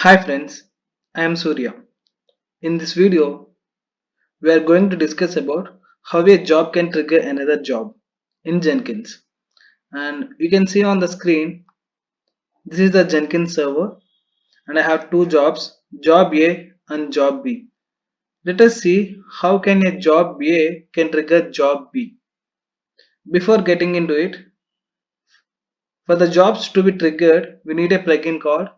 Hi friends, I am Surya. In this video, we are going to discuss about how a job can trigger another job in Jenkins. And you can see on the screen, this is the Jenkins server and I have two jobs, job A and job B. Let us see how can a job A can trigger job B. Before getting into it, for the jobs to be triggered, we need a plugin called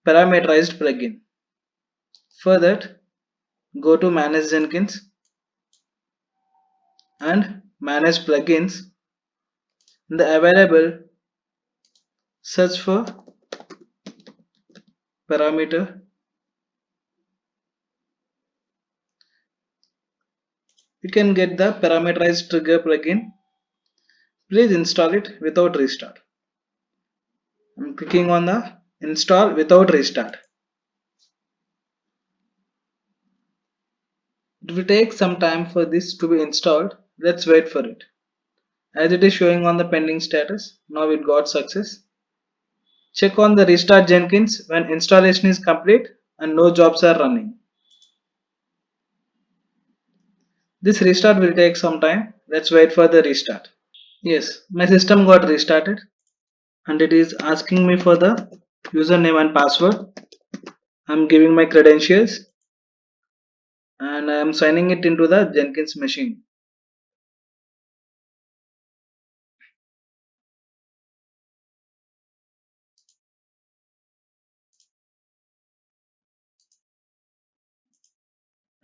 parameterized plugin. For that, go to manage Jenkins and manage plugins. In the available, search for parameter. You can get the parameterized trigger plugin. Please install it without restart. I'm clicking on the install without restart. It will take some time for this to be installed. Let's wait for it. As it is showing on the pending status, now it got success. Check on the restart Jenkins when installation is complete and no jobs are running. This restart will take some time. Let's wait for the restart. Yes, my system got restarted and it is asking me for the username and password. I'm giving my credentials and I am signing it into the Jenkins machine.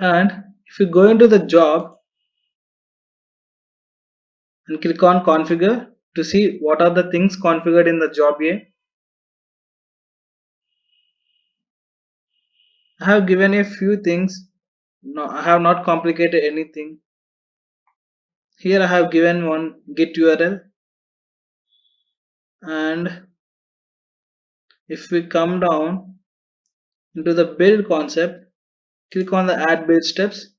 And if you go into the job and click on configure to see what are the things configured in the job A, I have given a few things. No, I have not complicated anything. Here I have given one git URL, and if we come down into the build concept, click on the add build steps,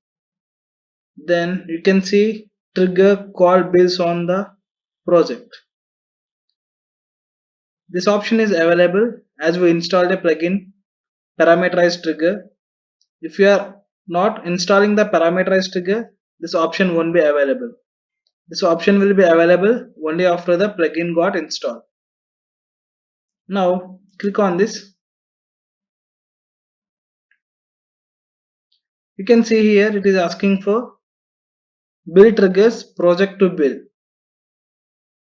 then you can see trigger call builds on the project. This option is available as we installed a plugin parameterized trigger. If you are not installing the parameterized trigger, this option won't be available. This option will be available only after the plugin got installed. Now click on this. You can see here it is asking for build triggers project to build.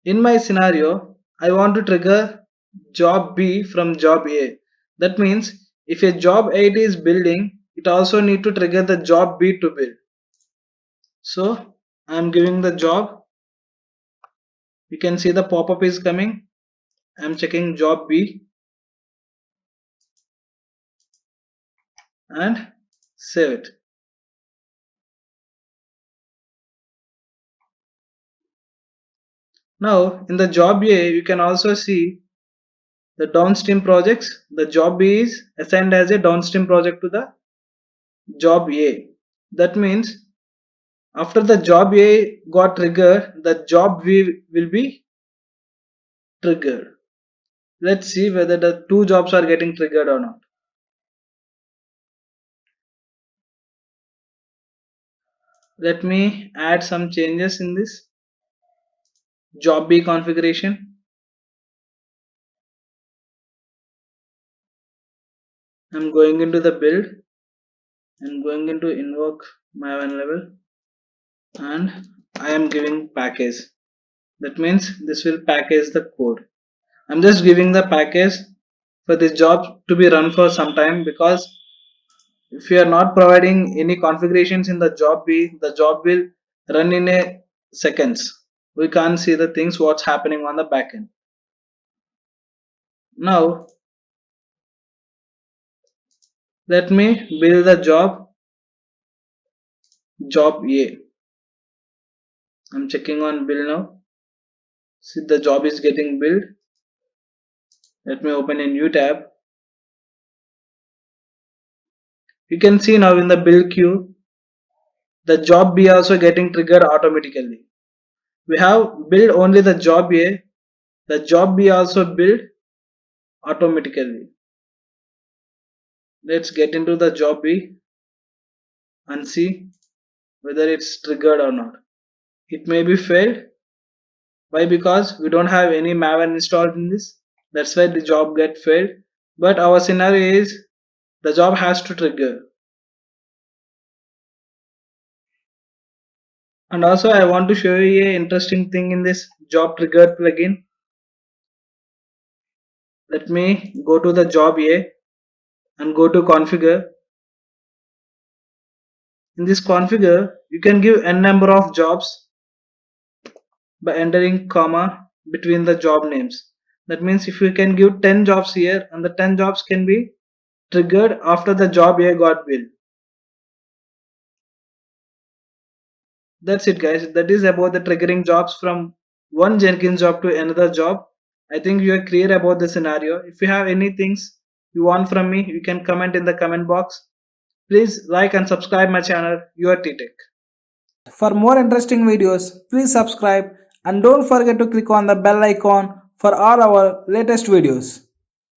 In my scenario, I want to trigger job B from job A. That means if a job A is building, it also need to trigger the job B to build. So I am giving the job. You can see the pop-up is coming. I am checking job B and save it. Now in the job A, you can also see the downstream projects. The job B is assigned as a downstream project to the job A. That means after the job A got triggered, the job B will be triggered. Let's see whether the two jobs are getting triggered or not. Let me add some changes in this job B configuration. I'm going into the build. I'm going into invoke my one level and I am giving package. That means this will package the code. I'm just giving the package for this job to be run for some time, because if you are not providing any configurations in the job B, the job will run in a seconds. We can't see the things what's happening on the backend. Now let me build the job A. I'm checking on build now. See, the job is getting built. Let me open a new tab. You can see now in the build queue, the job B also getting triggered automatically. We have built only the job A. The job B also built automatically. Let's get into the job B and see whether it's triggered or not. It may be failed. Why? Because we don't have any Maven installed in this. That's why the job get failed. But our scenario is the job has to trigger. And also I want to show you a interesting thing in this job trigger plugin. Let me go to the job A and go to configure. In this configure, you can give n number of jobs by entering comma between the job names. That means if you can give 10 jobs here and the 10 jobs can be triggered after the job A got built. That's it guys. That is about the triggering jobs from one Jenkins job to another job. I think you are clear about the scenario. If you have any things you want from me, you can comment in the comment box. Please like and subscribe my channel, your Tech. For more interesting videos, please subscribe and don't forget to click on the bell icon for all our latest videos.